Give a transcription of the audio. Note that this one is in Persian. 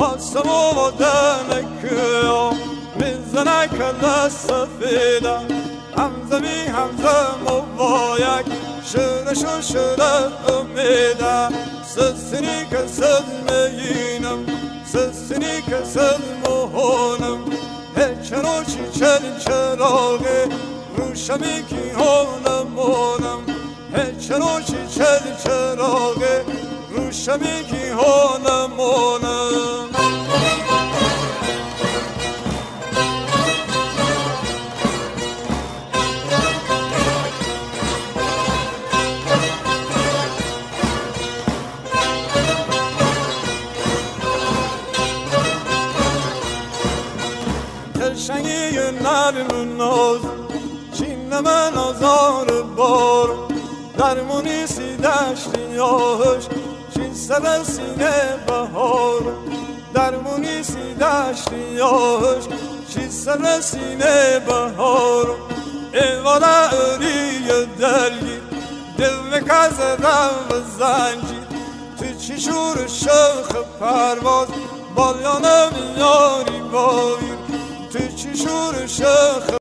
آسمو و دنکیا میزنه کل سفیده همزمی همزم و باید شرش و شرط امیده سسنی که سلمینم سسنی که سلمهونم هچنو چی چل چراغه روشمی کی هونمونم هچنو چی چل چراغه روشمی کی هونمونم دلشنگی نرم ناز چینم نازار بار درمونی سی دشتی آهش چین سر سینه بهار درمونی سی دشتی آهش چین سر سینه بهار ایوالا اوری درگی دل مکز رو زنجی تو چی شور شخ پرواز بالیانم یاری بایر تو چی شور شخ